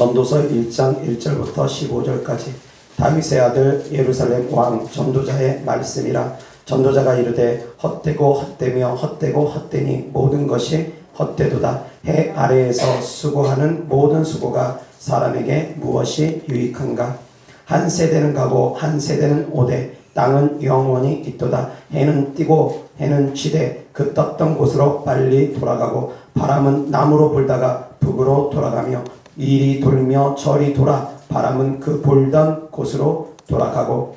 전도서 1장 1절부터 15절까지 다윗의 아들 예루살렘 왕 전도자의 말씀이라. 전도자가 이르되 헛되고 헛되며 헛되고 헛되니 모든 것이 헛되도다. 해 아래에서 수고하는 모든 수고가 사람에게 무엇이 유익한가. 한 세대는 가고 한 세대는 오되 땅은 영원히 있도다. 해는 뛰고 해는 쥐되 그 떴던 곳으로 빨리 돌아가고 바람은 남으로 불다가 북으로 돌아가며 이리 돌며 저리 돌아 바람은 그 불던 곳으로 돌아가고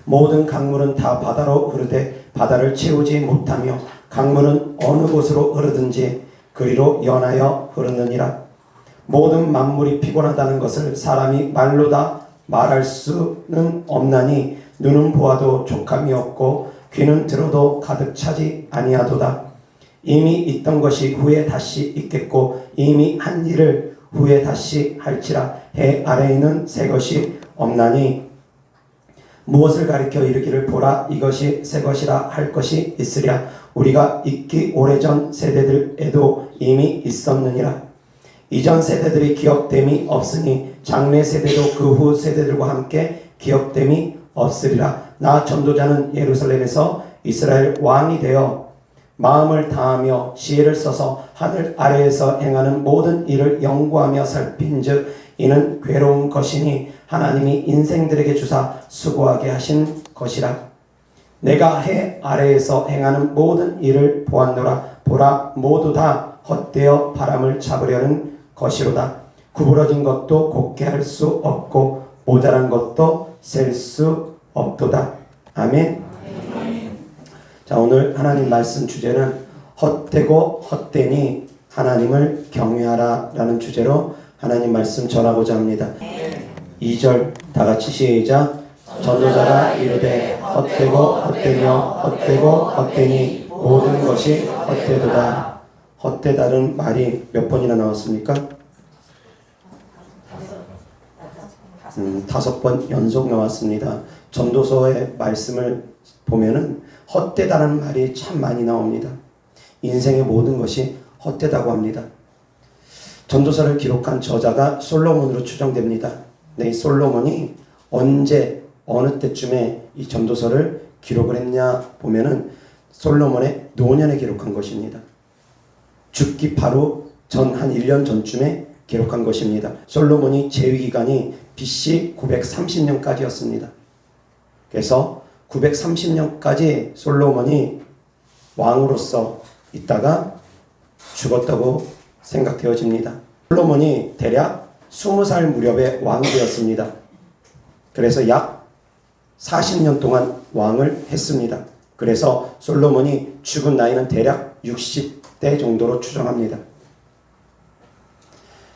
모든 강물은 다 바다로 흐르되 바다를 채우지 못하며 강물은 어느 곳으로 흐르든지 그리로 연하여 흐르느니라. 모든 만물이 피곤하다는 것을 사람이 말로 다 말할 수는 없나니 눈은 보아도 족함이 없고 귀는 들어도 가득 차지 아니하도다. 이미 있던 것이 후에 다시 있겠고 이미 한 일을 후에 다시 할지라. 해 아래에는 새 것이 없나니 무엇을 가리켜 이르기를 보라 이것이 새 것이라 할 것이 있으랴. 우리가 있기 오래전 세대들에도 이미 있었느니라. 이전 세대들이 기억됨이 없으니 장래 세대도 그 후 세대들과 함께 기억됨이 없으리라. 나 전도자는 예루살렘에서 이스라엘 왕이 되어 마음을 다하며 지혜를 써서 하늘 아래에서 행하는 모든 일을 연구하며 살핀즉 이는 괴로운 것이니 하나님이 인생들에게 주사 수고하게 하신 것이라. 내가 해 아래에서 행하는 모든 일을 보았노라. 보라 모두 다 헛되어 바람을 잡으려는 것이로다. 구부러진 것도 곱게 할 수 없고 모자란 것도 셀 수 없도다. 아멘. 자, 오늘 하나님 말씀 주제는 헛되고 헛되니 하나님을 경외하라 라는 주제로 하나님 말씀 전하고자 합니다. 2절 다 같이 시작. 전도자가 이르되 헛되고 헛되며 헛되고 헛되니 모든 것이 헛되도다. 헛되다는 말이 몇 번이나 나왔습니까? 5번 연속 나왔습니다. 전도서의 말씀을 보면은 헛되다는 말이 참 많이 나옵니다. 인생의 모든 것이 헛되다고 합니다. 전도서를 기록한 저자가 솔로몬으로 추정됩니다. 네, 이 솔로몬이 언제 어느 때쯤에 이 전도서를 기록을 했냐 보면은 솔로몬의 노년에 기록한 것입니다. 죽기 바로 전 한 1년 전쯤에 기록한 것입니다. 솔로몬이 재위 기간이 BC 930년까지였습니다. 그래서 930년까지 솔로몬이 왕으로서 있다가 죽었다고 생각되어집니다. 솔로몬이 대략 20살 무렵에 왕이 되었습니다. 그래서 약 40년 동안 왕을 했습니다. 그래서 솔로몬이 죽은 나이는 대략 60대 정도로 추정합니다.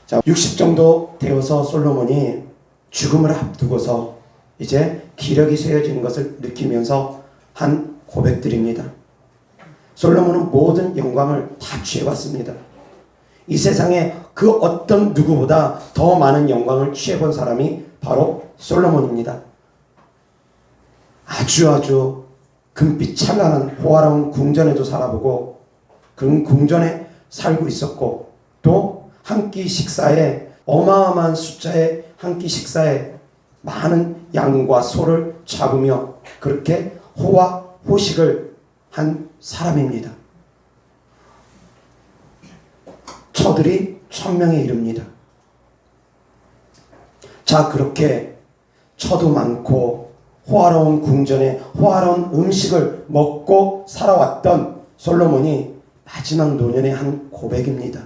자, 60 정도 되어서 솔로몬이 죽음을 앞두고서 이제 기력이 쇠해지는 것을 느끼면서 한 고백들입니다. 솔로몬은 모든 영광을 다 취해봤습니다. 이 세상에 그 어떤 누구보다 더 많은 영광을 취해본 사람이 바로 솔로몬입니다. 아주 금빛 찬란한 호화로운 궁전에도 살아보고 그 궁전에 살고 있었고 또 한 끼 식사에 어마어마한 숫자의 한 끼 식사에 많은 양과 소를 잡으며 그렇게 호화 호식을 한 사람입니다. 처들이 1000명에 이릅니다. 자, 그렇게 처도 많고 호화로운 궁전에 호화로운 음식을 먹고 살아왔던 솔로몬이 마지막 노년의 한 고백입니다.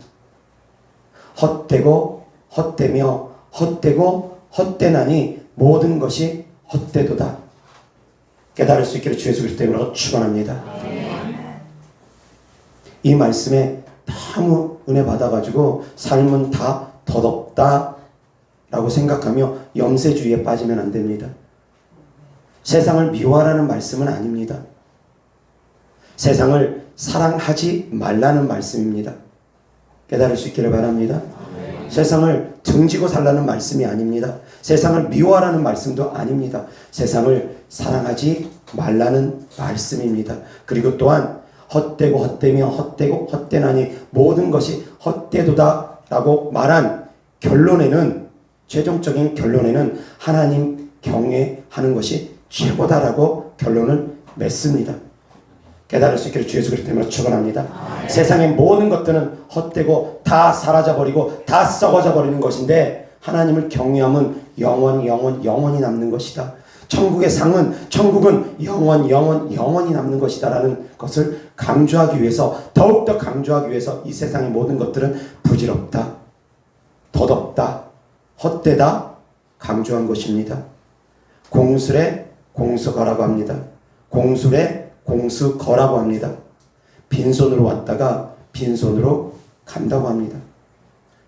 헛되고 헛되며 헛되고 헛되나니 모든 것이 헛되도다. 깨달을 수 있기를 주 예수 그리스도 이름으로 축원합니다. 이 말씀에 너무 은혜 받아가지고 삶은 다 덧없다 라고 생각하며 염세주의에 빠지면 안 됩니다. 세상을 미워하라는 말씀은 아닙니다. 세상을 사랑하지 말라는 말씀입니다. 깨달을 수 있기를 바랍니다. 세상을 등지고 살라는 말씀이 아닙니다. 세상을 미워하라는 말씀도 아닙니다. 세상을 사랑하지 말라는 말씀입니다. 그리고 또한 헛되고 헛되며 헛되고 헛되나니 모든 것이 헛되도다 라고 말한 결론에는, 최종적인 결론에는 하나님 경외하는 것이 최고다라고 결론을 맺습니다. 깨달을 수 있기를 주 예수 그리스도 이름으로 축원합니다. 세상의 모든 것들은 헛되고 다 사라져버리고 다 썩어져 버리는 것인데 하나님을 경외함은 영원히 남는 것이다. 천국의 상은, 천국은 영원히 남는 것이다 라는 것을 강조하기 위해서, 더욱더 강조하기 위해서 이 세상의 모든 것들은 부질없다, 덧없다, 헛되다 강조한 것입니다. 공술에 공수거라고 합니다. 공술에 공수거라고 합니다. 빈손으로 왔다가 빈손으로 간다고 합니다.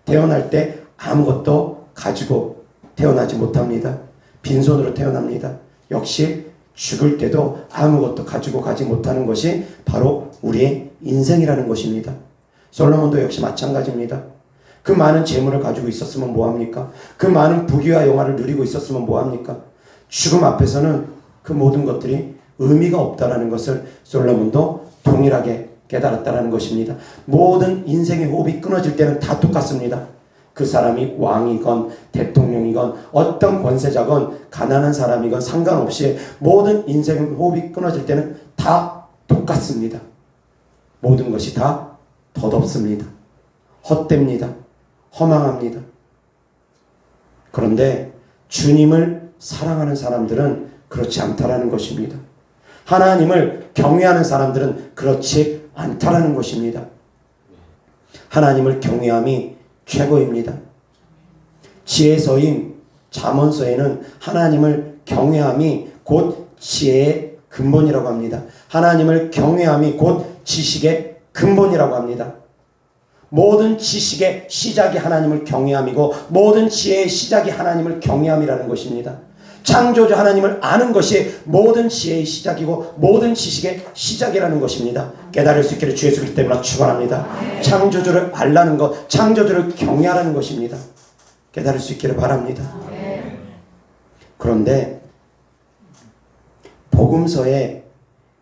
태어날 때 아무것도 가지고 태어나지 못합니다. 빈손으로 태어납니다. 역시 죽을 때도 아무것도 가지고 가지 못하는 것이 바로 우리의 인생이라는 것입니다. 솔로몬도 역시 마찬가지입니다. 그 많은 재물을 가지고 있었으면 뭐합니까? 그 많은 부귀와 영화를 누리고 있었으면 뭐합니까? 죽음 앞에서는 그 모든 것들이 의미가 없다라는 것을 솔로몬도 동일하게 깨달았다라는 것입니다. 모든 인생의 호흡이 끊어질 때는 다 똑같습니다. 그 사람이 왕이건 대통령이건 어떤 권세자건 가난한 사람이건 상관없이 모든 인생의 호흡이 끊어질 때는 다 똑같습니다. 모든 것이 다 덧없습니다. 헛됩니다. 허망합니다. 그런데 주님을 사랑하는 사람들은 그렇지 않다라는 것입니다. 하나님을 경외하는 사람들은 그렇지 않다라는 것입니다. 하나님을 경외함이 최고입니다. 지혜서인 잠언서에는 하나님을 경외함이 곧 지혜의 근본이라고 합니다. 하나님을 경외함이 곧 지식의 근본이라고 합니다. 모든 지식의 시작이 하나님을 경외함이고 모든 지혜의 시작이 하나님을 경외함이라는 것입니다. 창조주 하나님을 아는 것이 모든 지혜의 시작이고 모든 지식의 시작이라는 것입니다. 깨달을 수 있기를 주 예수 그리스도 이름으로 축원합니다. 창조주를 알라는 것, 창조주를 경외하라는 것입니다. 깨달을 수 있기를 바랍니다. 그런데 복음서에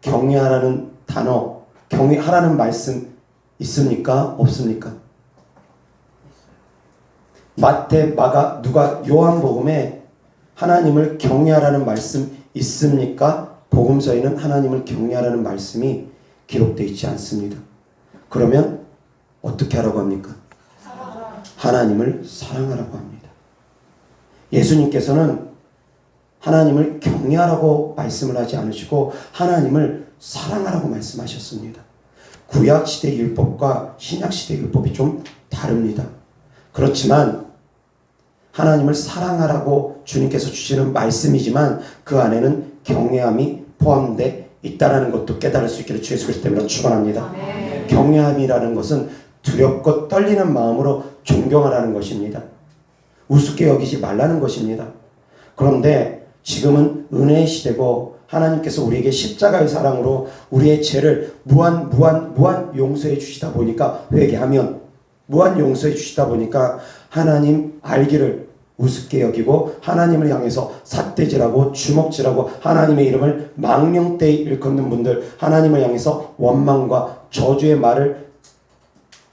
경외하라는 단어, 경외하라는 말씀 있습니까? 없습니까? 마태, 마가, 누가, 요한복음에 하나님을 경외하라는 말씀 있습니까? 복음서에는 하나님을 경외하라는 말씀이 기록되어 있지 않습니다. 그러면 어떻게 하라고 합니까? 하나님을 사랑하라고 합니다. 예수님께서는 하나님을 경외하라고 말씀을 하지 않으시고 하나님을 사랑하라고 말씀하셨습니다. 구약시대 율법과 신약시대 율법이 좀 다릅니다. 그렇지만 하나님을 사랑하라고 주님께서 주시는 말씀이지만 그 안에는 경외함이 포함되어 있다는 것도 깨달을 수 있기를 주 예수 그리스도 이름으로 축원합니다. 경외함이라는 것은 두렵고 떨리는 마음으로 존경하라는 것입니다. 우습게 여기지 말라는 것입니다. 그런데 지금은 은혜의 시대고 하나님께서 우리에게 십자가의 사랑으로 우리의 죄를 무한 용서해 주시다 보니까, 회개하면 무한 용서해 주시다 보니까 하나님 알기를 우습게 여기고 하나님을 향해서 삿대질하고 주먹질하고 하나님의 이름을 망령되이 일컫는 분들, 하나님을 향해서 원망과 저주의 말을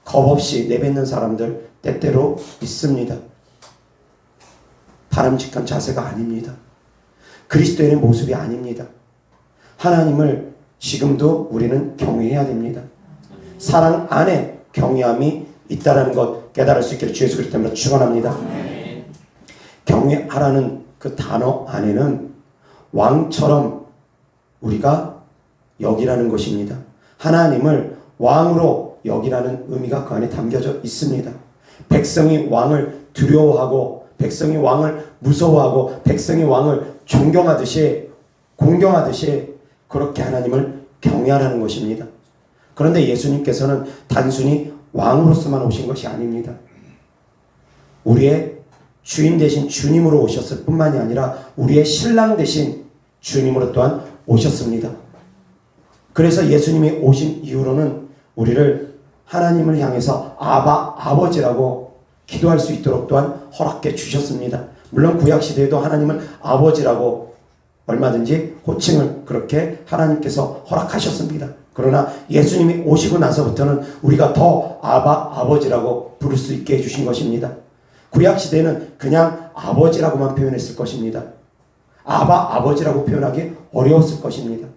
겁없이 내뱉는 사람들 때때로 있습니다. 바람직한 자세가 아닙니다. 그리스도인의 모습이 아닙니다. 하나님을 지금도 우리는 경외해야 됩니다. 사랑 안에 경외함이 있다라는 것 깨달을 수 있기를 주 예수 그리스도 이름으로 축원합니다. 경외하라는 그 단어 안에는 왕처럼 우리가 여기라는 것입니다. 하나님을 왕으로 여기라는 의미가 그 안에 담겨져 있습니다. 백성이 왕을 두려워하고 백성이 왕을 무서워하고 백성이 왕을 존경하듯이 공경하듯이 그렇게 하나님을 경외하라는 것입니다. 그런데 예수님께서는 단순히 왕으로서만 오신 것이 아닙니다. 우리의 주인 되신 주님으로 오셨을 뿐만이 아니라 우리의 신랑 되신 주님으로 또한 오셨습니다. 그래서 예수님이 오신 이후로는 우리를 하나님을 향해서 아버지라고 기도할 수 있도록 또한 허락해 주셨습니다. 물론 구약시대에도 하나님을 아버지라고 얼마든지 호칭을 그렇게 하나님께서 허락하셨습니다. 그러나 예수님이 오시고 나서부터는 우리가 더 아버지라고 부를 수 있게 해주신 것입니다. 구약시대는 그냥 아버지라고만 표현했을 것입니다. 아버지라고 표현하기 어려웠을 것입니다.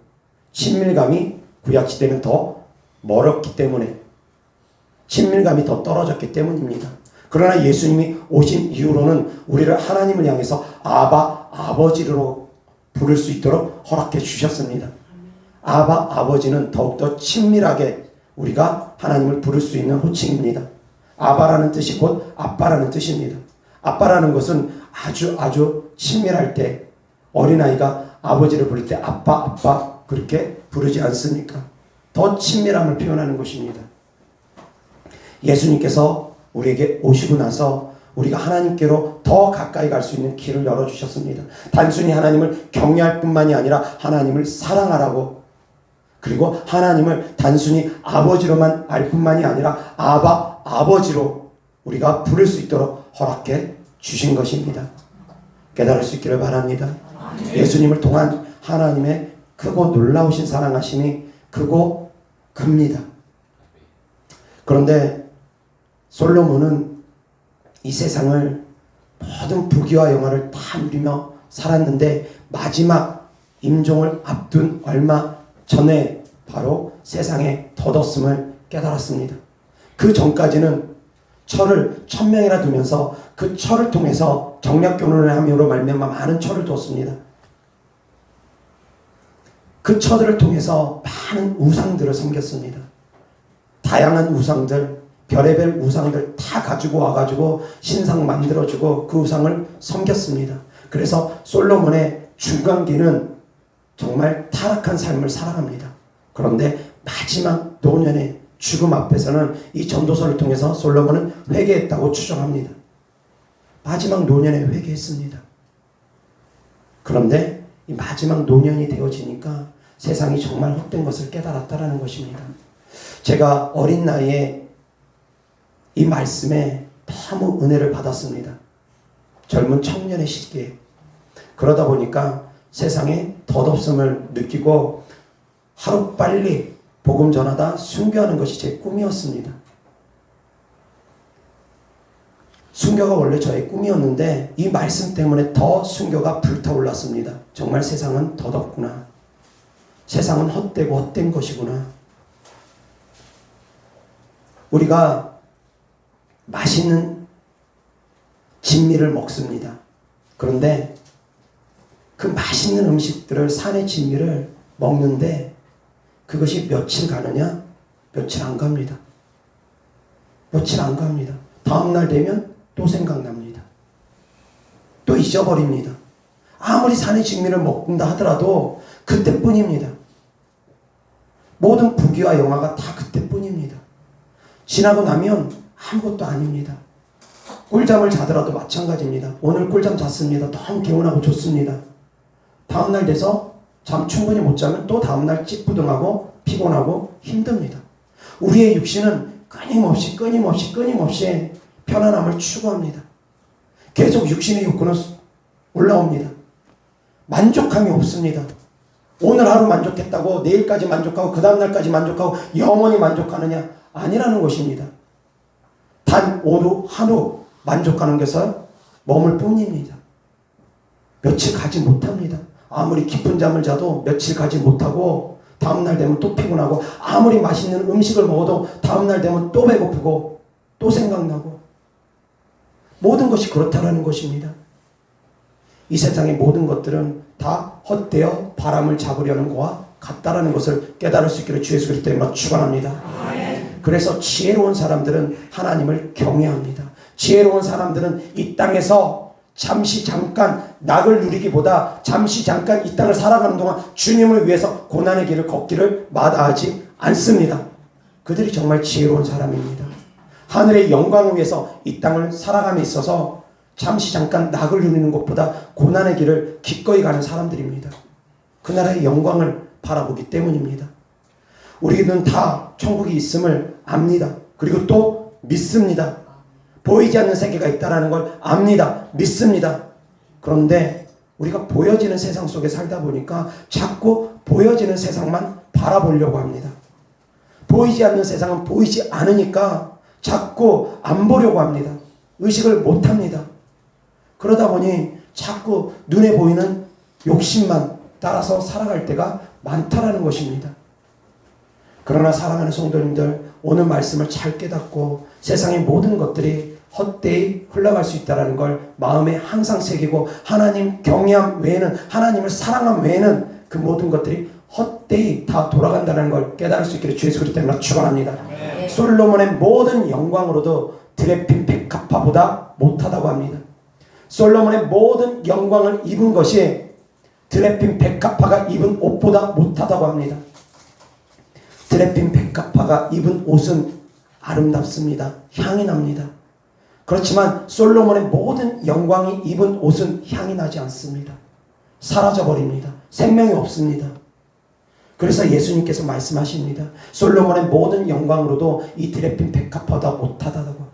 친밀감이 구약시대는 더 멀었기 때문에, 친밀감이 더 떨어졌기 때문입니다. 그러나 예수님이 오신 이후로는 우리를 하나님을 향해서 아버지로 부를 수 있도록 허락해 주셨습니다. 아버지는 더욱더 친밀하게 우리가 하나님을 부를 수 있는 호칭입니다. 아바라는 뜻이 곧 아빠라는 뜻입니다. 아빠라는 것은 아주 친밀할 때, 어린아이가 아버지를 부를 때 아빠 그렇게 부르지 않습니까? 더 친밀함을 표현하는 것입니다. 예수님께서 우리에게 오시고 나서 우리가 하나님께로 더 가까이 갈 수 있는 길을 열어주셨습니다. 단순히 하나님을 경외할 뿐만이 아니라 하나님을 사랑하라고, 그리고 하나님을 단순히 아버지로만 알 뿐만이 아니라 아버지로 우리가 부를 수 있도록 허락해 주신 것입니다. 깨달을 수 있기를 바랍니다. 예수님을 통한 하나님의 크고 놀라우신 사랑하심이 크고 큽니다. 그런데 솔로몬은 이 세상을 모든 부귀와 영화를 다 누리며 살았는데 마지막 임종을 앞둔 얼마 전에 바로 세상에 덧없음을 깨달았습니다. 그 전까지는 철을 1000명이나 두면서 그 철을 통해서 정략교론을 함으로 말미암아 많은 철을 두었습니다. 그 철을 통해서 많은 우상들을 섬겼습니다. 다양한 우상들, 별의별 우상들 다 가지고 와가지고 신상 만들어주고 그 우상을 섬겼습니다. 그래서 솔로몬의 중간기는 정말 타락한 삶을 살아갑니다. 그런데 마지막 노년의 죽음 앞에서는 이 전도서를 통해서 솔로몬은 회개했다고 추정합니다. 마지막 노년에 회개했습니다. 그런데 이 마지막 노년이 되어지니까 세상이 정말 헛된 것을 깨달았다라는 것입니다. 제가 어린 나이에 이 말씀에 너무 은혜를 받았습니다. 젊은 청년의 시기에. 그러다 보니까 세상에 덧없음을 느끼고 하루빨리 복음 전하다 순교하는 것이 제 꿈이었습니다. 순교가 원래 저의 꿈이었는데 이 말씀 때문에 더 순교가 불타올랐습니다. 정말 세상은 덧없구나. 세상은 헛되고 헛된 것이구나. 우리가 맛있는 진미를 먹습니다. 그런데 그 맛있는 음식들을, 산의 진미를 먹는데 그것이 며칠 가느냐? 며칠 안 갑니다. 며칠 안 갑니다. 다음날 되면 또 생각납니다. 또 잊어버립니다. 아무리 산의 진미를 먹는다 하더라도 그때뿐입니다. 모든 부귀와 영화가 다 그때뿐입니다. 지나고 나면 아무것도 아닙니다. 꿀잠을 자더라도 마찬가지입니다. 오늘 꿀잠 잤습니다. 너무 개운하고 좋습니다. 다음날 돼서 잠 충분히 못 자면 또 다음날 찌뿌둥하고 피곤하고 힘듭니다. 우리의 육신은 끊임없이 편안함을 추구합니다. 계속 육신의 욕구는 올라옵니다. 만족함이 없습니다. 오늘 하루 만족했다고 내일까지 만족하고 그 다음날까지 만족하고 영원히 만족하느냐? 아니라는 것입니다. 단 오늘 하루 만족하는 것을 머물 뿐입니다. 며칠 가지 못합니다. 아무리 깊은 잠을 자도 며칠 가지 못하고 다음날 되면 또 피곤하고, 아무리 맛있는 음식을 먹어도 다음날 되면 또 배고프고 또 생각나고, 모든 것이 그렇다라는 것입니다. 이 세상의 모든 것들은 다 헛되어 바람을 잡으려는 것과 같다라는 것을 깨달을 수 있기를 주 예수 그리스도의 이름으로 축원합니다. 그래서 지혜로운 사람들은 하나님을 경외합니다. 지혜로운 사람들은 이 땅에서 잠시 잠깐 낙을 누리기보다 잠시 잠깐 이 땅을 살아가는 동안 주님을 위해서 고난의 길을 걷기를 마다하지 않습니다. 그들이 정말 지혜로운 사람입니다. 하늘의 영광을 위해서 이 땅을 살아감에 있어서 잠시 잠깐 낙을 누리는 것보다 고난의 길을 기꺼이 가는 사람들입니다. 그 나라의 영광을 바라보기 때문입니다. 우리는 다 천국이 있음을 압니다. 그리고 또 믿습니다. 보이지 않는 세계가 있다는 걸 압니다. 믿습니다. 그런데 우리가 보여지는 세상 속에 살다 보니까 자꾸 보여지는 세상만 바라보려고 합니다. 보이지 않는 세상은 보이지 않으니까 자꾸 안 보려고 합니다. 의식을 못합니다. 그러다 보니 자꾸 눈에 보이는 욕심만 따라서 살아갈 때가 많다라는 것입니다. 그러나 사랑하는 성도님들, 오늘 말씀을 잘 깨닫고 세상의 모든 것들이 헛되이 흘러갈 수 있다는 걸 마음에 항상 새기고 하나님 경외함 외에는, 하나님을 사랑함 외에는 그 모든 것들이 헛되이 다 돌아간다는 걸 깨달을 수 있기를 주 예수 그리스도 때문에 축원합니다. 솔로몬의 모든 영광으로도 드레핀 백합화보다 못하다고 합니다. 솔로몬의 모든 영광을 입은 것이 드레핀 백합화가 입은 옷보다 못하다고 합니다. 드레핀 백합화가 입은 옷은 아름답습니다. 향이 납니다. 그렇지만 솔로몬의 모든 영광이 입은 옷은 향이 나지 않습니다. 사라져버립니다. 생명이 없습니다. 그래서 예수님께서 말씀하십니다. 솔로몬의 모든 영광으로도 이 드레핀 백합화보다 못하다고.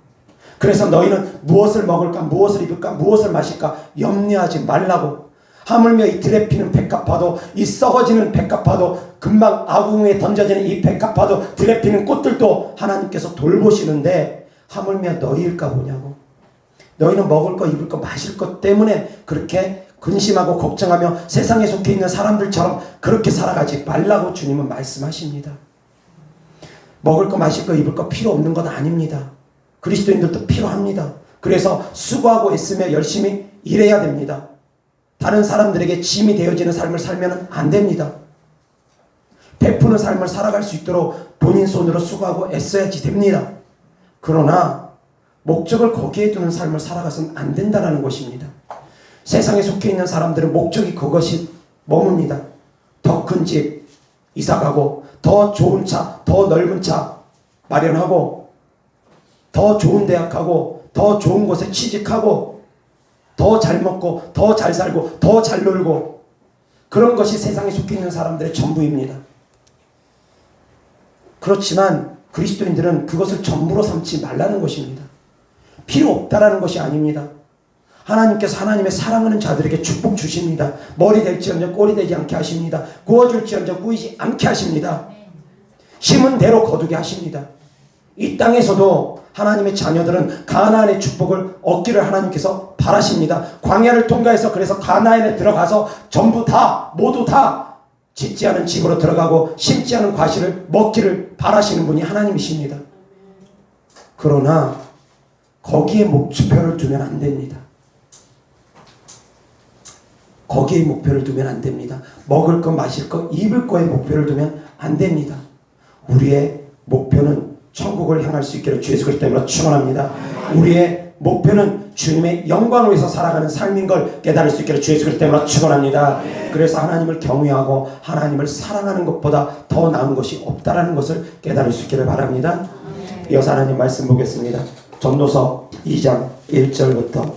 그래서 너희는 무엇을 먹을까, 무엇을 입을까, 무엇을 마실까 염려하지 말라고. 하물며 이 드레핀은 백합화도, 이 썩어지는 백합화도, 금방 아궁이에 던져지는 이 백합화도, 드레핀은 꽃들도 하나님께서 돌보시는데 하물며 너희일까 보냐고. 너희는 먹을 거, 입을 거, 마실 것 때문에 그렇게 근심하고 걱정하며 세상에 속해 있는 사람들처럼 그렇게 살아가지 말라고 주님은 말씀하십니다. 먹을 거, 마실 거, 입을 거 필요 없는 건 아닙니다. 그리스도인들도 필요합니다. 그래서 수고하고 애쓰며 열심히 일해야 됩니다. 다른 사람들에게 짐이 되어지는 삶을 살면 안 됩니다. 베푸는 삶을 살아갈 수 있도록 본인 손으로 수고하고 애써야지 됩니다. 그러나 목적을 거기에 두는 삶을 살아가서는 안 된다는 것입니다. 세상에 속해 있는 사람들은 목적이 그것이 머뭅니다. 더 큰 집 이사가고, 더 좋은 차, 더 넓은 차 마련하고, 더 좋은 대학 가고, 더 좋은 곳에 취직하고, 더 잘 먹고, 더 잘 살고, 더 잘 놀고, 그런 것이 세상에 속해 있는 사람들의 전부입니다. 그렇지만 그리스도인들은 그것을 전부로 삼지 말라는 것입니다. 필요 없다라는 것이 아닙니다. 하나님께서 하나님의 사랑하는 자들에게 축복 주십니다. 머리 될지언정 꼬리 되지 않게 하십니다. 구워줄지언정 꾸이지 않게 하십니다. 심은 대로 거두게 하십니다. 이 땅에서도 하나님의 자녀들은 가나안의 축복을 얻기를 하나님께서 바라십니다. 광야를 통과해서 그래서 가나안에 들어가서 전부 다, 모두 다 짓지 않은 집으로 들어가고 심지 않은 과실을 먹기를 바라시는 분이 하나님이십니다. 그러나 거기에 목표를 두면 안 됩니다. 거기에 목표를 두면 안 됩니다. 먹을 것, 마실 것, 입을 거에 목표를 두면 안 됩니다. 우리의 목표는 천국을 향할 수 있기를 주 예수 그리스도 때문에 축원합니다. 우리의 목표는 주님의 영광을 위해서 살아가는 삶인 걸 깨달을 수 있기를 주 예수 그리스도 때문에 축원합니다. 그래서 하나님을 경외하고 하나님을 사랑하는 것보다 더 나은 것이 없다라는 것을 깨달을 수 있기를 바랍니다. 이어서 하나님 말씀 보겠습니다. 전도서 2장 1절부터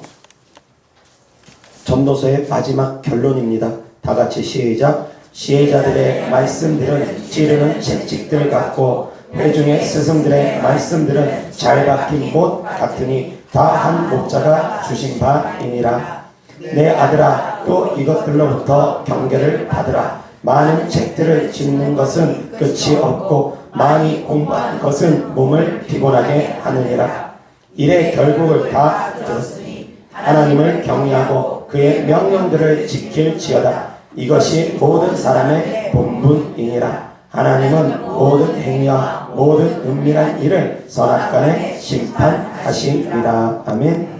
전도서의 마지막 결론입니다. 다 같이 시작. 시혜자들의 말씀들은 찌르는 채찍들 같고 회중의 스승들의 말씀들은 잘 박힌 못 같으니 다 한 목자가 주신 바이니라. 내 아들아, 또 이것들로부터 경계를 받으라. 많은 책들을 짓는 것은 끝이 없고 많이 공부한 것은 몸을 피곤하게 하느니라. 일의 결국을 다 들었으니 하나님을 경외하고 그의 명령들을 지킬지어다. 이것이 모든 사람의 본분이니라. 하나님은 모든 행위와 모든 은밀한 일을 선악간에 심판하시리라. 아멘.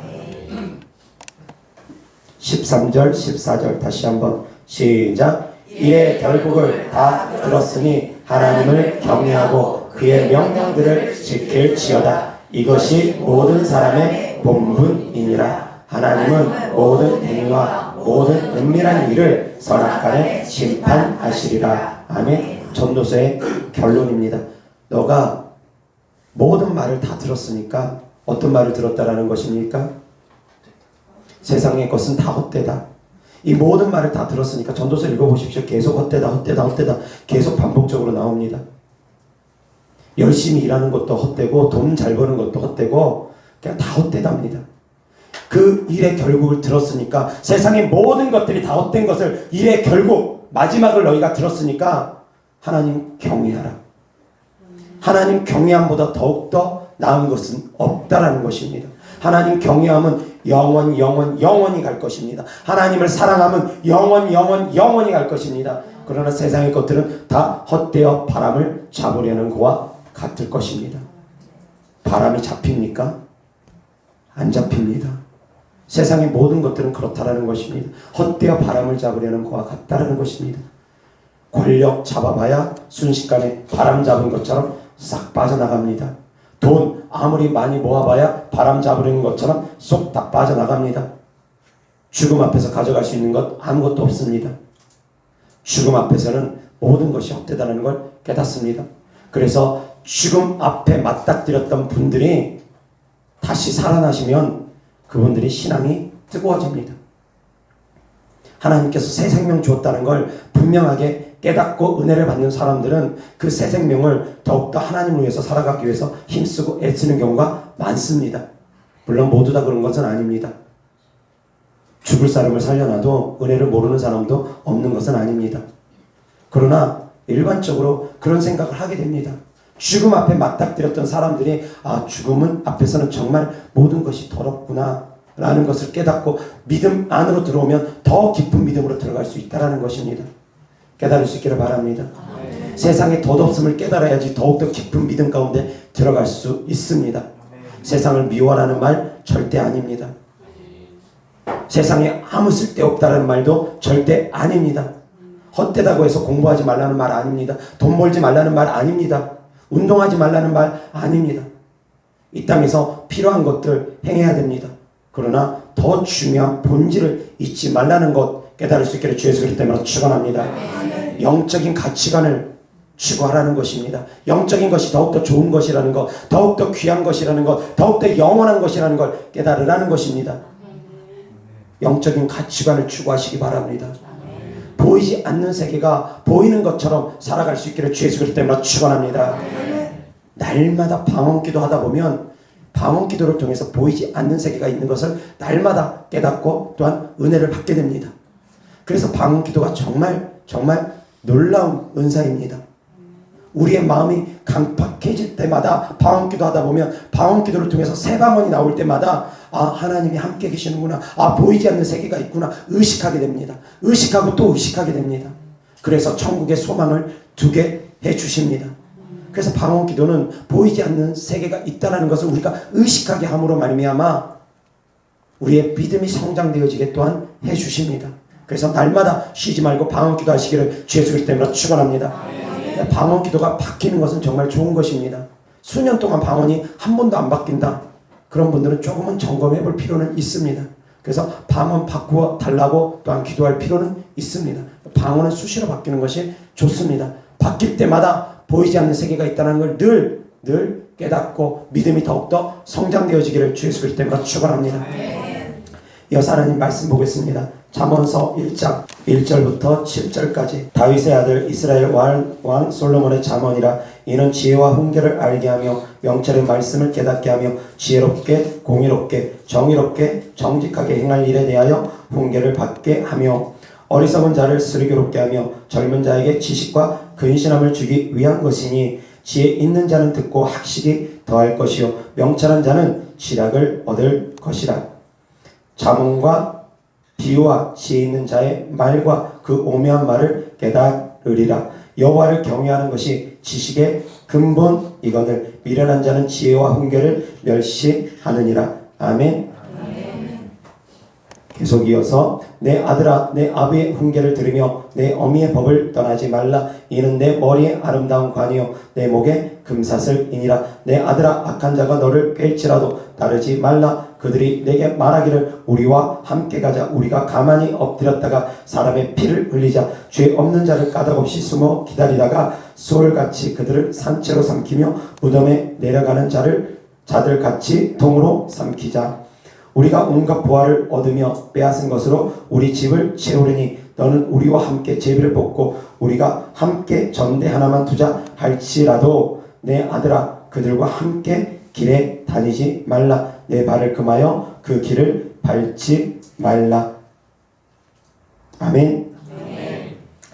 13절 14절 다시 한번 시작. 일의 결국을 다 들었으니 하나님을 경외하고 그의 명령들을 지킬지어다. 이것이 모든 사람의 본분이니라. 하나님은 모든 행위와 모든 은밀한 일을 선악간에 심판하시리라. 아멘. 전도서의 결론입니다. 너가 모든 말을 다 들었으니까 어떤 말을 들었다라는 것입니까? 세상의 것은 다 헛되다. 이 모든 말을 다 들었으니까 전도서 읽어보십시오. 계속 헛되다, 헛되다, 헛되다 계속 반복적으로 나옵니다. 열심히 일하는 것도 헛되고 돈 잘 버는 것도 헛되고 그냥 다 헛되답니다. 그 일의 결국을 들었으니까 세상의 모든 것들이 다 헛된 것을 일의 결국 마지막을 너희가 들었으니까 하나님 경외하라. 하나님 경외함보다 더욱더 나은 것은 없다라는 것입니다. 하나님 경외함은 영원히 갈 것입니다. 하나님을 사랑하면 영원히 갈 것입니다. 그러나 세상의 것들은 다 헛되어 바람을 잡으려는 것과 같을 것입니다. 바람이 잡힙니까? 안 잡힙니다. 세상의 모든 것들은 그렇다라는 것입니다. 헛되어 바람을 잡으려는 것과 같다라는 것입니다. 권력 잡아봐야 순식간에 바람 잡은 것처럼 싹 빠져나갑니다. 돈 아무리 많이 모아봐야 바람 잡으려는 것처럼 쏙 다 빠져나갑니다. 죽음 앞에서 가져갈 수 있는 것 아무것도 없습니다. 죽음 앞에서는 모든 것이 헛되다는 걸 깨닫습니다. 그래서 죽음 앞에 맞닥뜨렸던 분들이 다시 살아나시면 그분들이 신앙이 뜨거워집니다. 하나님께서 새 생명 주었다는 걸 분명하게 깨닫고 은혜를 받는 사람들은 그 새 생명을 더욱더 하나님을 위해서 살아가기 위해서 힘쓰고 애쓰는 경우가 많습니다. 물론 모두 다 그런 것은 아닙니다. 죽을 사람을 살려놔도 은혜를 모르는 사람도 없는 것은 아닙니다. 그러나 일반적으로 그런 생각을 하게 됩니다. 죽음 앞에 맞닥뜨렸던 사람들이 죽음은 앞에서는 정말 모든 것이 더럽구나 라는 것을 깨닫고 믿음 안으로 들어오면 더 깊은 믿음으로 들어갈 수 있다는 것입니다. 깨달을 수 있기를 바랍니다. 세상의 덧없음을 깨달아야지 더욱더 깊은 믿음 가운데 들어갈 수 있습니다. 세상을 미워하는 말 절대 아닙니다. 세상에 아무 쓸데없다는 말도 절대 아닙니다. 헛되다고 해서 공부하지 말라는 말 아닙니다. 돈 벌지 말라는 말 아닙니다. 운동하지 말라는 말 아닙니다. 이 땅에서 필요한 것들 행해야 됩니다. 그러나 더 중요한 본질을 잊지 말라는 것 깨달을 수 있기를 주 예수 그리스도 때문에 축원합니다. 영적인 가치관을 추구하라는 것입니다. 영적인 것이 더욱더 좋은 것이라는 것, 더욱더 귀한 것이라는 것, 더욱더 영원한 것이라는 걸 깨달으라는 것입니다. 영적인 가치관을 추구하시기 바랍니다. 보이지 않는 세계가 보이는 것처럼 살아갈 수 있기를 주 예수 그리스도 때문에 축원합니다. 날마다 방언기도 하다 보면 방언기도를 통해서 보이지 않는 세계가 있는 것을 날마다 깨닫고 또한 은혜를 받게 됩니다. 그래서 방언기도가 정말 놀라운 은사입니다. 우리의 마음이 강팍해질 때마다 방언기도 하다 보면 방언기도를 통해서 새 방언이 나올 때마다 하나님이 함께 계시는구나, 보이지 않는 세계가 있구나 의식하게 됩니다. 의식하고 또 의식하게 됩니다. 그래서 천국의 소망을 두게 해주십니다. 그래서 방언기도는 보이지 않는 세계가 있다는 것을 우리가 의식하게 함으로 말미암아 우리의 믿음이 성장되어지게 또한 해주십니다. 그래서 날마다 쉬지 말고 방언기도 하시기를 주 예수 그리스도 때문에 축원합니다. 방언기도가 바뀌는 것은 정말 좋은 것입니다. 수년 동안 방언이 한 번도 안 바뀐다, 그런 분들은 조금은 점검해 볼 필요는 있습니다. 그래서 방언 바꾸어 달라고 또한 기도할 필요는 있습니다. 방언은 수시로 바뀌는 것이 좋습니다. 바뀔 때마다 보이지 않는 세계가 있다는 걸 늘 깨닫고 믿음이 더욱더 성장되어지기를 주 예수 그리스도 때문에 축원합니다. 이어서 하나님 말씀 보겠습니다. 잠언서 1장 1절부터 7절까지. 다윗의 아들 이스라엘 왕 솔로몬의 잠언이라. 이는 지혜와 훈계를 알게 하며 명철의 말씀을 깨닫게 하며 지혜롭게 공의롭게 정의롭게 정직하게 행할 일에 대하여 훈계를 받게 하며 어리석은 자를 슬기롭게 하며 젊은 자에게 지식과 근신함을 주기 위한 것이니, 지혜 있는 자는 듣고 학식이 더할 것이요 명철한 자는 지략을 얻을 것이라. 잠언과 비유와 지혜 있는 자의 말과 그 오묘한 말을 깨달으리라. 여호와를 경외하는 것이 지식의 근본이거늘 미련한 자는 지혜와 훈계를 멸시하느니라. 아멘. 계속 이어서 내 아들아 내 아비의 훈계를 들으며 내 어미의 법을 떠나지 말라. 이는 내 머리에 아름다운 관이요 내 목에 금사슬이니라. 내 아들아 악한 자가 너를 꿰일지라도 따르지 말라. 그들이 내게 말하기를 우리와 함께 가자. 우리가 가만히 엎드렸다가 사람의 피를 흘리자. 죄 없는 자를 까닭없이 숨어 기다리다가 소울같이 그들을 산채로 삼키며 무덤에 내려가는 자들같이 통으로 삼키자. 우리가 온갖 보화를 얻으며 빼앗은 것으로 우리 집을 채우리니 너는 우리와 함께 제비를 뽑고 우리가 함께 전대 하나만 두자 할지라도 내 아들아 그들과 함께 길에 다니지 말라. 내 발을 금하여 그 길을 밟지 말라. 아멘.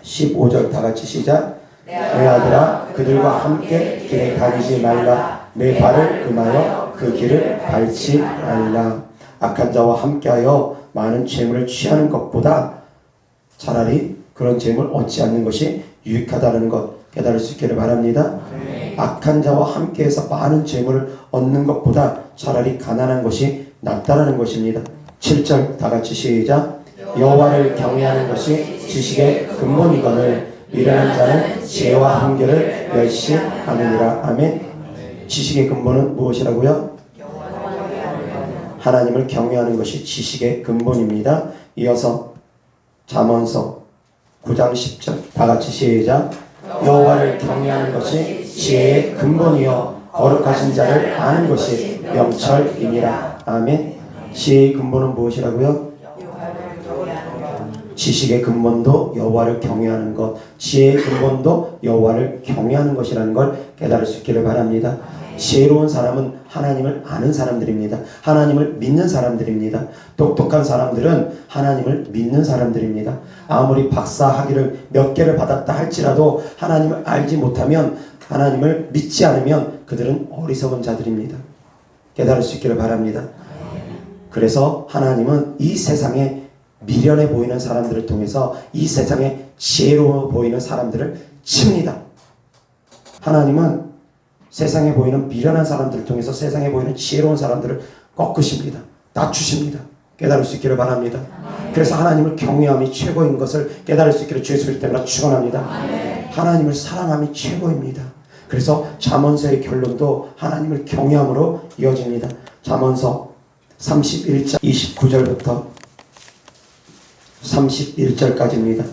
15절 다같이 시작. 내 아들아 그들과 함께 길에 다니지 말라. 내 발을 금하여 그 길을 밟지 말라. 악한 자와 함께하여 많은 재물을 취하는 것보다 차라리 그런 재물 얻지 않는 것이 유익하다는 것 깨달을 수 있기를 바랍니다. 악한 자와 함께해서 많은 재물을 얻는 것보다 차라리 가난한 것이 낫다라는 것입니다. 7절 다 같이 시작. 여호와를 경외하는 것이 지식의 근본이거늘 미련한 자는 지혜와 한결을 멸시하느니라. 아멘. 지식의 근본은 무엇이라고요? 하나님을 경외하는 것이 지식의 근본입니다. 이어서 잠언서 9장 10절 다 같이 시작. 여호와를 경외하는 것이 지혜의 근본이요 거룩하신 자를 아는 것이 명철이니라. 아멘. 지혜의 근본은 무엇이라고요? 지식의 근본도 여호와를 경외하는 것, 지혜의 근본도 여호와를 경외하는 것이라는 걸 깨달을 수 있기를 바랍니다. 지혜로운 사람은 하나님을 아는 사람들입니다. 하나님을 믿는 사람들입니다. 똑똑한 사람들은 하나님을 믿는 사람들입니다. 아무리 박사 학위를 몇 개를 받았다 할지라도 하나님을 알지 못하면, 하나님을 믿지 않으면 그들은 어리석은 자들입니다. 깨달을 수 있기를 바랍니다. 그래서 하나님은 이 세상에 미련해 보이는 사람들을 통해서 이 세상에 지혜로워 보이는 사람들을 칩니다. 하나님은 세상에 보이는 미련한 사람들을 통해서 세상에 보이는 지혜로운 사람들을 꺾으십니다. 낮추십니다. 깨달을 수 있기를 바랍니다. 그래서 하나님을 경외함이 최고인 것을 깨달을 수 있기를 주의 소리 때문에 축원합니다. 하나님을 사랑함이 최고입니다. 그래서 잠언서의 결론도 하나님을 경외함으로 이어집니다. 잠언서 31장 29절부터 31절까지입니다.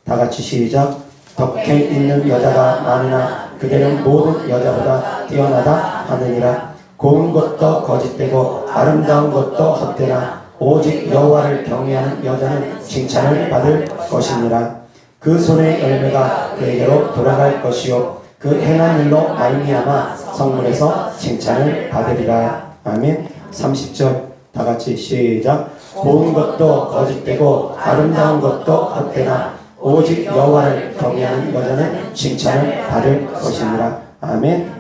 다 같이 시작. 덕행 있는 여자가 많으나 그대는 모든 여자보다 뛰어나다 하느니라. 고운 것도 거짓되고 아름다운 것도 헛되나 오직 여호와를 경외하는 여자는 칭찬을 받을 것이니라. 그 손의 열매가 그에게로 돌아갈 것이요 그 행한 일로 말미암아 성문에서 칭찬을 받으리라. 아멘. 30절 다 같이 시작. 고운 것도 거짓되고 아름다운 것도 헛되나 오직 여호와를 경외하는 여자는 칭찬을 받을 것이니라. 아멘.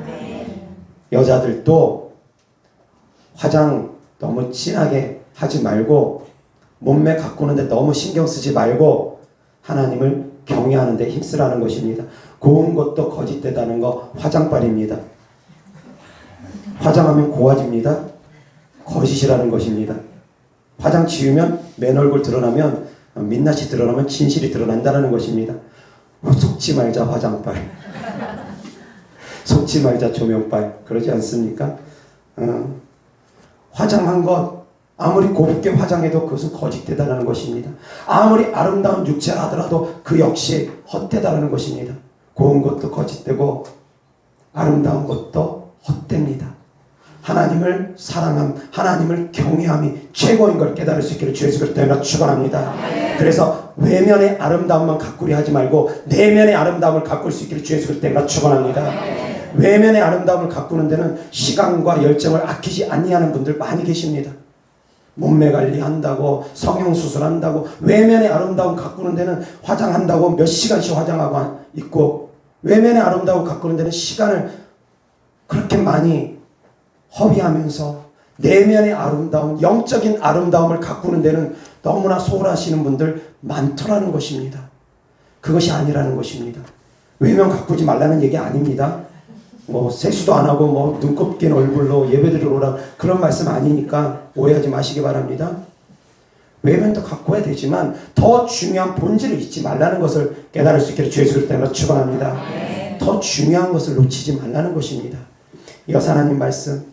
여자들도 화장 너무 진하게 하지 말고 몸매 가꾸는데 너무 신경 쓰지 말고 하나님을 경외하는 데 힘쓰라는 것입니다. 고운 것도 거짓되다는 거 화장빨입니다. 화장하면 고와집니다. 거짓이라는 것입니다. 화장 지우면 맨 얼굴 드러나면, 민낯이 드러나면 진실이 드러난다는 것입니다. 속지 말자 화장빨, 속지 말자 조명빨, 그러지 않습니까? 화장한 것 아무리 곱게 화장해도 그것은 거짓되다는 것입니다. 아무리 아름다운 육체를 하더라도 그 역시 헛되다는 것입니다. 고운 것도 거짓되고 아름다운 것도 헛됩니다. 하나님을 사랑함, 하나님을 경외함이 최고인 걸 깨달을 수 있기를 주 예수 그리스도 이름으로 축원합니다. 그래서 외면의 아름다움만 가꾸려 하지 말고 내면의 아름다움을 가꿀 수 있기를 주 예수 그리스도 이름으로 축원합니다. 외면의 아름다움을 가꾸는 데는 시간과 열정을 아끼지 아니하는 분들 많이 계십니다. 몸매 관리한다고, 성형수술한다고, 외면의 아름다움 가꾸는 데는 화장한다고 몇 시간씩 화장하고 있고, 외면의 아름다움 가꾸는 데는 시간을 그렇게 많이 허비하면서 내면의 아름다움, 영적인 아름다움을 가꾸는 데는 너무나 소홀하시는 분들 많더라는 것입니다. 그것이 아니라는 것입니다. 외면 가꾸지 말라는 얘기 아닙니다. 세수도 안 하고 눈곱 낀 얼굴로 예배드리러 오라 그런 말씀 아니니까 오해하지 마시기 바랍니다. 외면도 가꿔야 되지만 더 중요한 본질을 잊지 말라는 것을 깨달을 수 있기를 주 예수 그리스도로 축원합니다. 더 중요한 것을 놓치지 말라는 것입니다. 이어서 하나님 말씀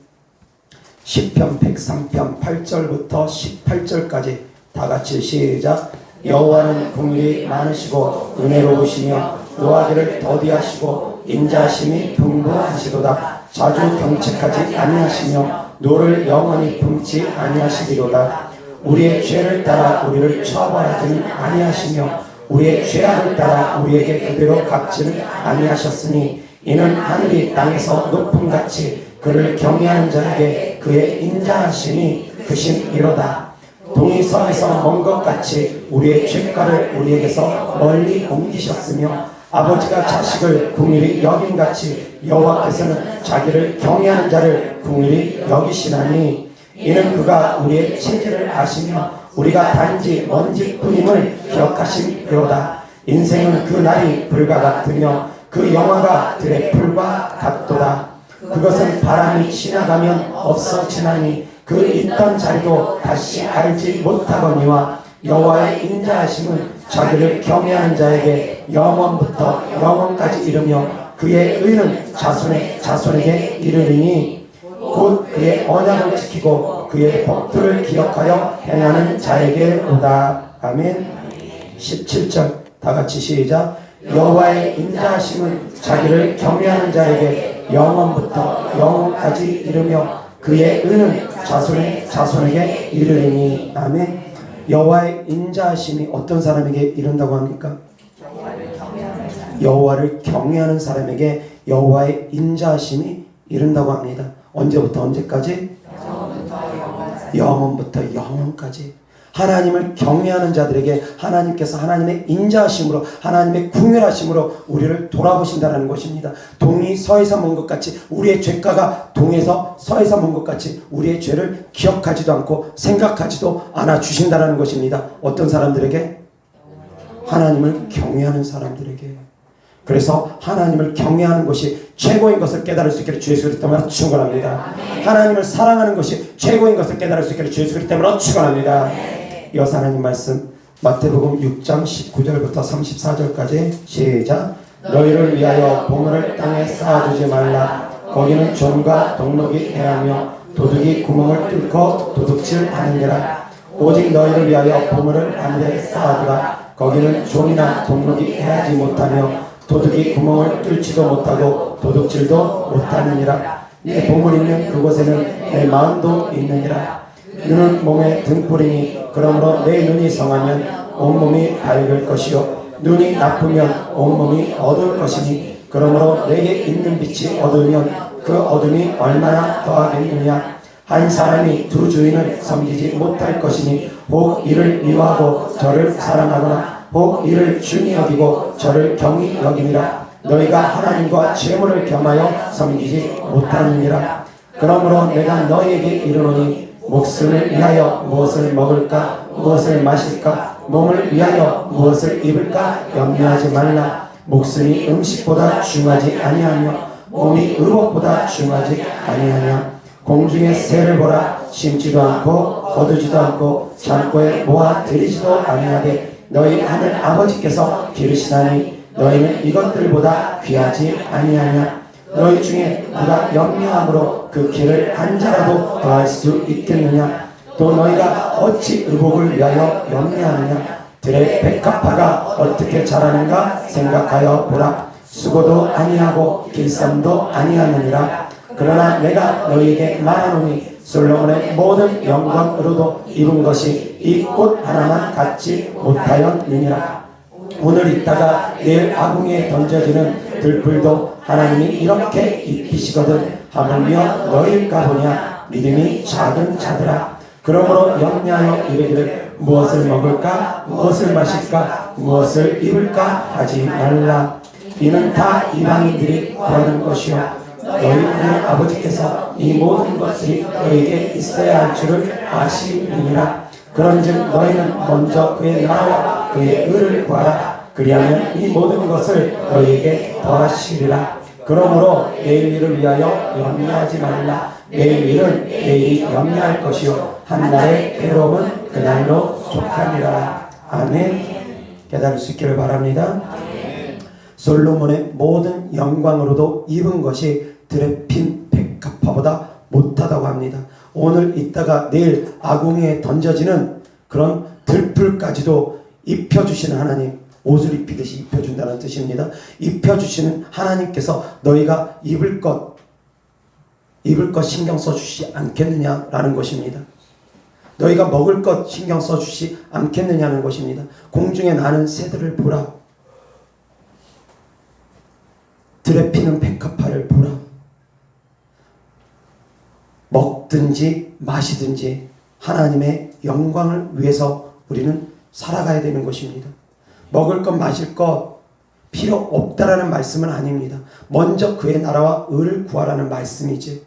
시편 103편 8절부터 18절까지 다 같이 시작. 여호와는 긍휼이 많으시고 은혜로우시며 노하기를 더디하시고 인자하심이 풍부하시도다. 자주 경책하지 아니하시며 노를 영원히 품지 아니하시리로다. 우리의 죄를 따라 우리를 처벌하지는 아니하시며 우리의 죄악을 따라 우리에게 그대로 갚지는 아니하셨으니 이는 하늘이 땅에서 높음같이 그를 경외하는 자에게 그의 인자하심이 크심이로다. 동이 성에서 먼 것 같이 우리의 죄가를 우리에게서 멀리 옮기셨으며 아버지가 자식을 궁일이 여김같이 여호와께서는 자기를 경외하는 자를 궁일이 여기시나니 이는 그가 우리의 체질을 아시며 우리가 단지 먼지뿐임을 기억하심이로다. 인생은 그 날이 불과 같으며 그 영화가 들의 풀과 같도다. 그것은 바람이 지나가면 없어지나니 그 있던 자리도 다시 알지 못하거니와 여호와의 인자하심은 자기를 경외하는 자에게 영원부터 영원까지 이르며 그의 의는 자손의 자손에게 이르리니 곧 그의 언약을 지키고 그의 법도를 기억하여 행하는 자에게 오다. 아멘. 17절 다같이 시작. 여호와의 인자하심은 자기를 경외하는 자에게 영원부터 영원까지 이르며 그의 의는 자손의 자손에게 이르리니. 아멘. 여호와의 인자하심이 어떤 사람에게 이른다고 합니까? 여호와를 경외하는 사람에게 여호와의 인자하심이 이른다고 합니다. 언제부터 언제까지? 영원부터 영원까지. 하나님을 경외하는 자들에게 하나님께서 하나님의 인자하심으로 하나님의 궁휼하심으로 우리를 돌아보신다는 것입니다. 동이 서에서 먼 것 같이 우리의 죄가가 동에서 서에서 먼 것 같이 우리의 죄를 기억하지도 않고 생각하지도 않아 주신다는 것입니다. 어떤 사람들에게? 하나님을 경외하는 사람들에게. 그래서 하나님을 경외하는 것이 최고인 것을 깨달을 수 있기를 주 예수 그리스도 때문에 축원합니다. 하나님을 사랑하는 것이 최고인 것을 깨달을 수 있기를 주 예수 그리스도 때문에 축원합니다. 이어서 하나님 말씀 마태복음 6장 19절부터 34절까지 시작. 너희를 위하여 보물을 땅에 쌓아두지 말라. 거기는 종과 동록이 해하며 도둑이 구멍을 뚫고 도둑질하느니라. 오직 너희를 위하여 보물을 하늘에 쌓아두라. 거기는 종이나 동록이 해하지 못하며 도둑이 구멍을 뚫지도 못하고 도둑질도 못하느니라. 내 보물 있는 그곳에는 내 마음도 있느니라. 눈은 몸의 등불이니 그러므로 내 눈이 성하면 온몸이 밝을 것이요 눈이 나쁘면 온몸이 어두울 것이니 그러므로 내게 있는 빛이 어두우면 그 어둠이 얼마나 더하겠느냐. 한 사람이 두 주인을 섬기지 못할 것이니 혹 이를 미워하고 저를 사랑하거나 혹 이를 중히 여기고 저를 경히 여기니라. 너희가 하나님과 재물을 겸하여 섬기지 못하느니라. 그러므로 내가 너희에게 이르노니 목숨을 위하여 무엇을 먹을까 무엇을 마실까 몸을 위하여 무엇을 입을까 염려하지 말라. 목숨이 음식보다 중하지 아니하며 몸이 의복보다 중하지 아니하냐. 공중의 새를 보라. 심지도 않고 거두지도 않고 창고에 모아 들이지도 아니하되 너희 하늘 아버지께서 기르시나니 너희는 이것들보다 귀하지 아니하냐. 너희 중에 누가 염려함으로 그 길을 한 자라도 더할 수 있겠느냐. 또 너희가 어찌 의복을 위하여 염려하느냐. 들의 백합화가 어떻게 자라는가 생각하여 보라. 수고도 아니하고 길쌈도 아니하느니라. 그러나 내가 너희에게 말하노니 솔로몬의 모든 영광으로도 입은 것이 이 꽃 하나만 갖지 못하였느니라. 오늘 있다가 내일 아궁이에 던져지는 들불도 하나님이 이렇게 입히시거든 하물며 너희일까 보냐. 믿음이 작은 자들아. 그러므로 염려하여 이르기를 무엇을 먹을까 무엇을 마실까 무엇을 입을까 하지 말라. 이는 다 이방인들이 구하는 것이요 너희 하늘 아버지께서 이 모든 것이 너희에게 있어야 할 줄을 아시느니라. 그런즉 너희는 먼저 그의 나라와 그의 의를 구하라. 그리하면 이 모든 것을 너희에게 더하시리라. 그러므로 내일 일을 위하여 염려하지 말라. 내일 일은 내일이 염려할 것이요 한날의 괴로움은 그날로 족하니라. 아멘. 깨달을 수 있기를 바랍니다. 솔로몬의 모든 영광으로도 입은 것이 들에 핀 백합화보다 못하다고 합니다. 오늘 있다가 내일 아궁이에 던져지는 그런 들풀까지도 입혀주시는 하나님, 옷을 입히듯이 입혀준다는 뜻입니다. 입혀주시는 하나님께서 너희가 입을 것 신경 써주시지 않겠느냐라는 것입니다. 너희가 먹을 것 신경 써주시지 않겠느냐는 것입니다. 공중에 나는 새들을 보라. 들에 피는 백합화를 보라. 먹든지 마시든지 하나님의 영광을 위해서 우리는 살아가야 되는 것입니다. 먹을 것 마실 것 필요 없다라는 말씀은 아닙니다. 먼저 그의 나라와 의를 구하라는 말씀이지.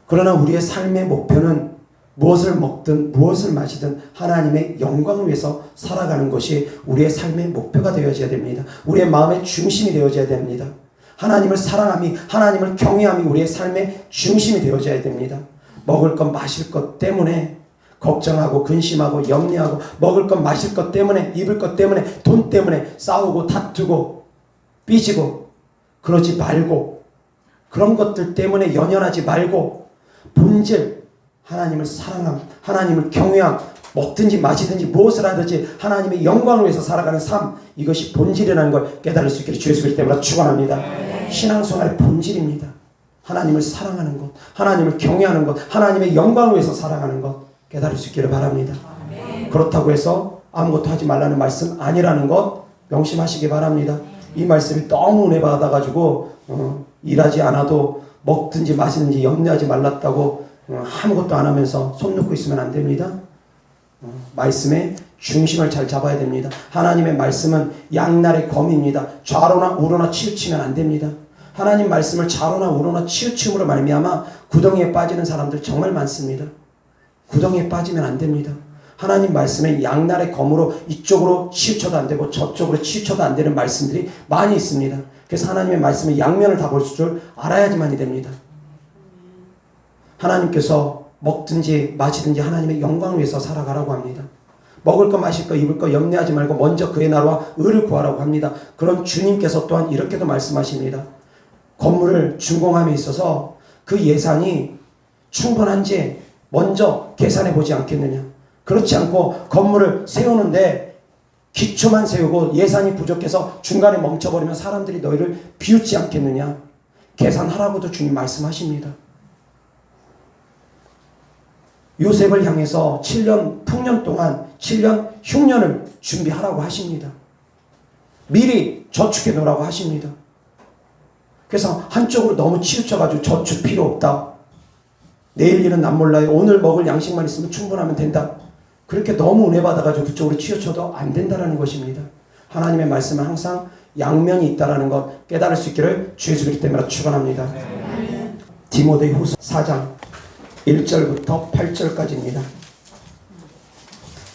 그러나 우리의 삶의 목표는 무엇을 먹든 무엇을 마시든 하나님의 영광을 위해서 살아가는 것이 우리의 삶의 목표가 되어져야 됩니다. 우리의 마음의 중심이 되어져야 됩니다. 하나님을 사랑함이, 하나님을 경외함이 우리의 삶의 중심이 되어져야 됩니다. 먹을 것 마실 것 때문에 걱정하고 근심하고 염려하고, 먹을 것 마실 것 때문에, 입을 것 때문에, 돈 때문에 싸우고 다투고 삐지고 그러지 말고, 그런 것들 때문에 연연하지 말고 본질 하나님을 사랑함, 하나님을 경외함, 먹든지 마시든지 무엇을 하든지 하나님의 영광을 위해서 살아가는 삶, 이것이 본질이라는 걸 깨달을 수 있기를 주 예수 그리스도 때문에 축원합니다. 신앙생활의 본질입니다. 하나님을 사랑하는 것, 하나님을 경외하는 것, 하나님의 영광을 위해서 살아가는 것 깨달을 수 있기를 바랍니다. 그렇다고 해서 아무것도 하지 말라는 말씀 아니라는 것 명심하시기 바랍니다. 이 말씀이 너무 은혜 받아가지고 일하지 않아도 먹든지 마시든지 염려하지 말랐다고 아무것도 안 하면서 손 놓고 있으면 안 됩니다. 말씀의 중심을 잘 잡아야 됩니다. 하나님의 말씀은 양날의 검입니다. 좌로나 우로나 치우치면 안 됩니다. 하나님 말씀을 좌로나 우로나 치우침으로 말미암아 구덩이에 빠지는 사람들 정말 많습니다. 구덩이에 빠지면 안 됩니다. 하나님 말씀에 양날의 검으로 이쪽으로 치우쳐도 안 되고 저쪽으로 치우쳐도 안 되는 말씀들이 많이 있습니다. 그래서 하나님의 말씀의 양면을 다 볼 줄 알아야지만이 됩니다. 하나님께서 먹든지 마시든지 하나님의 영광을 위해서 살아가라고 합니다. 먹을 것 마실 것 입을 것 염려하지 말고 먼저 그의 나라와 의를 구하라고 합니다. 그런 주님께서 또한 이렇게도 말씀하십니다. 건물을 준공함에 있어서 그 예산이 충분한지 먼저 계산해 보지 않겠느냐. 그렇지 않고 건물을 세우는데 기초만 세우고 예산이 부족해서 중간에 멈춰버리면 사람들이 너희를 비웃지 않겠느냐. 계산하라고도 주님 말씀하십니다. 요셉을 향해서 7년 풍년 동안 7년 흉년을 준비하라고 하십니다. 미리 저축해 놓으라고 하십니다. 그래서 한쪽으로 너무 치우쳐가지고 저축 필요 없다. 내일 일은 난 몰라요. 오늘 먹을 양식만 있으면 충분하면 된다. 그렇게 너무 은혜 받아가지고 그쪽으로 치우쳐도 안 된다는 것입니다. 하나님의 말씀은 항상 양면이 있다는 것 깨달을 수 있기를 주 예수 그리스도 때문에 축원합니다. 디모데후서 4장 1절부터 8절까지입니다.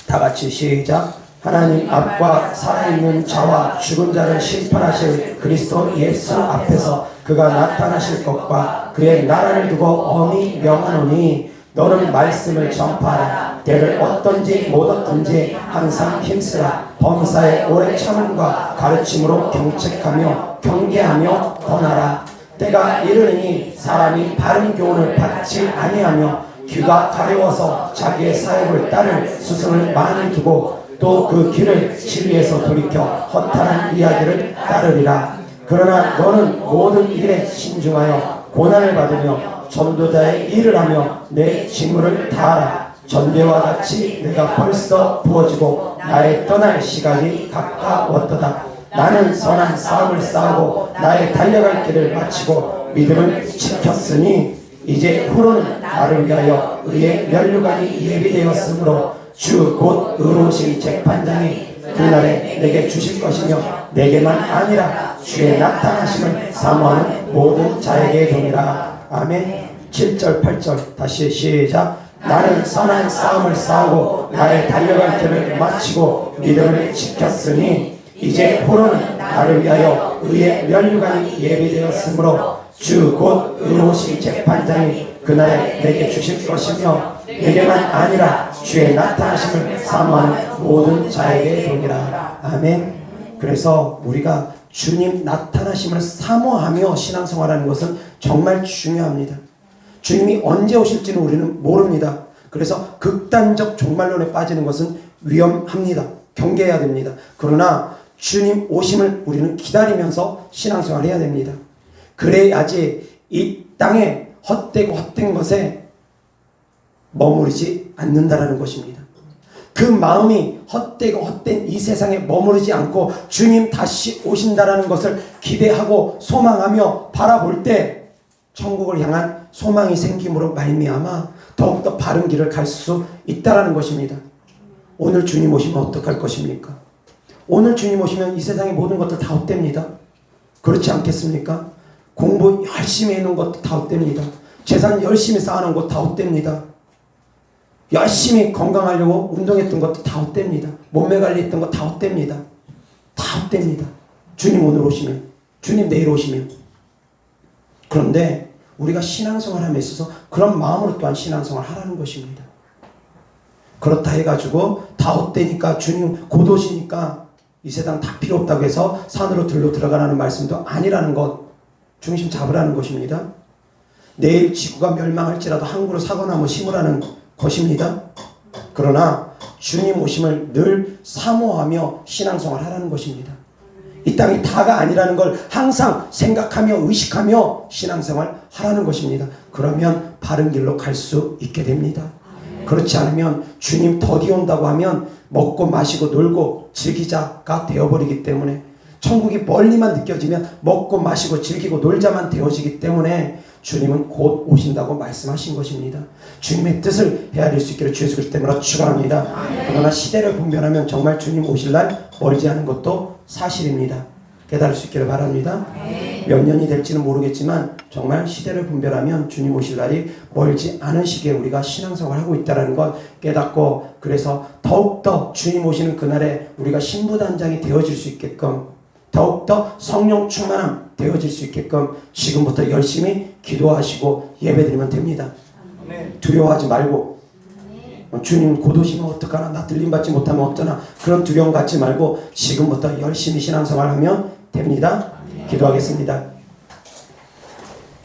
다 같이 시작. 하나님 앞과 살아있는 자와 죽은 자를 심판하실 그리스도 예수 앞에서 그가 나타나실 것과 그의 나라를 두고 엄히 명하노니 너는 말씀을 전파하라. 때를 얻든지 못 얻든지 항상 힘쓰라. 범사에 오래 참음과 가르침으로 경책하며 경계하며 권하라. 때가 이르니 사람이 바른 교훈을 받지 아니하며 귀가 가려워서 자기의 사욕을 따를 스승을 많이 두고 또 그 길을 진리에서 돌이켜 허탄한 이야기를 따르리라. 그러나 너는 모든 일에 신중하여 고난을 받으며 전도자의 일을 하며 내 직무를 다하라. 전대와 같이 내가 벌써 부어지고 나의 떠날 시간이 가까웠도다. 나는 선한 싸움을 싸우고 나의 달려갈 길을 마치고 믿음을 지켰으니 이제 후로는 나를 위하여 의의 면류관이 예비되었으므로 주 곧 의로우신 재판장이 그날에 내게 주실 것이며 내게만 아니라 주의 나타나심을 사모하는 모든 자에게 되니라. 아멘. 7절 8절 다시 시작. 나는 선한 싸움을 싸우고 나의 달려갈 길을 마치고 믿음을 지켰으니 이제 후로는 나를 위하여 의의 면류관이 예비되었으므로 주 곧 의로우신 재판장이 그날에 내게 주실 것이며 내게만 아니라 주의 나타나심을 사모하는 모든 자에게 되니라. 아멘. 그래서 우리가 주님 나타나심을 사모하며 신앙생활하는 것은 정말 중요합니다. 주님이 언제 오실지는 우리는 모릅니다. 그래서 극단적 종말론에 빠지는 것은 위험합니다. 경계해야 됩니다. 그러나 주님 오심을 우리는 기다리면서 신앙생활을 해야 됩니다. 그래야지 이 땅에 헛되고 헛된 것에 머무르지 않는다라는 것입니다. 그 마음이 헛되고 헛된 이 세상에 머무르지 않고 주님 다시 오신다라는 것을 기대하고 소망하며 바라볼 때 천국을 향한 소망이 생김으로 말미암아 더욱더 바른 길을 갈 수 있다라는 것입니다. 오늘 주님 오시면 어떡할 것입니까? 오늘 주님 오시면 이 세상의 모든 것들 다 헛됩니다. 그렇지 않겠습니까? 공부 열심히 해놓은 것도 다 헛됩니다. 재산 열심히 쌓아놓은 것도 다 헛됩니다. 열심히 건강하려고 운동했던 것도 다 헛됩니다. 몸매 관리했던 것 다 헛됩니다. 다 헛됩니다. 주님 오늘 오시면, 주님 내일 오시면. 그런데 우리가 신앙생활함에 있어서 그런 마음으로 또한 신앙생활 하라는 것입니다. 그렇다 해가지고 다 헛되니까 주님 곧 오시니까 이 세상 다 필요 없다고 해서 산으로 들어가라는 말씀도 아니라는 것, 중심 잡으라는 것입니다. 내일 지구가 멸망할지라도 한 그루 사과나무 심으라는 것입니다. 그러나 주님 오심을 늘 사모하며 신앙생활 하라는 것입니다. 이 땅이 다가 아니라는 걸 항상 생각하며 의식하며 신앙생활 하라는 것입니다. 그러면 바른 길로 갈 수 있게 됩니다. 그렇지 않으면 주님 더디 온다고 하면 먹고 마시고 놀고 즐기자가 되어버리기 때문에, 천국이 멀리만 느껴지면 먹고 마시고 즐기고 놀자만 되어지기 때문에 주님은 곧 오신다고 말씀하신 것입니다. 주님의 뜻을 헤아릴 수 있기를 주 예수 그리스도 이름으로 축원합니다. 그러나 시대를 분별하면 정말 주님 오실 날 멀지 않은 것도 사실입니다. 깨달을 수 있기를 바랍니다. 몇 년이 될지는 모르겠지만 정말 시대를 분별하면 주님 오실 날이 멀지 않은 시기에 우리가 신앙생활을 하고 있다는 것 깨닫고, 그래서 더욱더 주님 오시는 그날에 우리가 신부단장이 되어질 수 있게끔, 더욱더 성령 충만함 되어질 수 있게끔 지금부터 열심히 기도하시고 예배드리면 됩니다. 두려워하지 말고, 주님 곧 오시면 어떡하나, 나 들림받지 못하면 어쩌나, 그런 두려움 갖지 말고 지금부터 열심히 신앙생활하면 됩니다. 기도하겠습니다.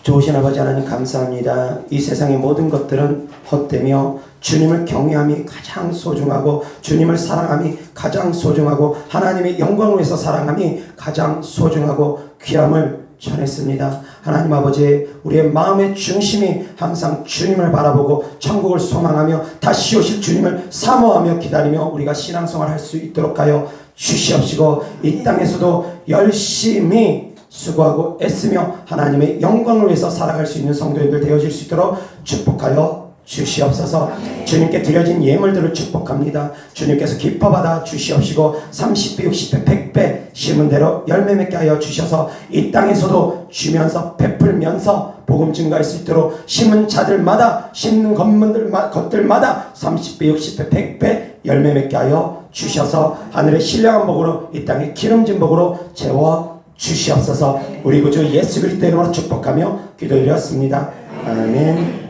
좋으신 아버지 하나님 감사합니다. 이 세상의 모든 것들은 헛되며 주님을 경외함이 가장 소중하고, 주님을 사랑함이 가장 소중하고, 하나님의 영광을 위해서 사랑함이 가장 소중하고 귀함을 전했습니다. 하나님 아버지, 우리의 마음의 중심이 항상 주님을 바라보고 천국을 소망하며 다시 오실 주님을 사모하며 기다리며 우리가 신앙생활 할 수 있도록 하여 주시옵시고, 이 땅에서도 열심히 수고하고 애쓰며 하나님의 영광을 위해서 살아갈 수 있는 성도님들 되어질 수 있도록 축복하여 주시옵소서. 주님께 드려진 예물들을 축복합니다. 주님께서 기뻐받아 주시옵시고 30배, 60배, 100배 심은 대로 열매 맺게 하여 주셔서 이 땅에서도 주면서 베풀면서 복음 증가할 수 있도록 심은 자들마다, 심는 것들마다 30배, 60배, 100배 열매 맺게 하여 주셔서 하늘의 신령한 복으로 이 땅의 기름진 복으로 채워 주시옵소서. 우리 구주 예수 그리스도 이름으로 축복하며 기도드렸습니다. 아멘.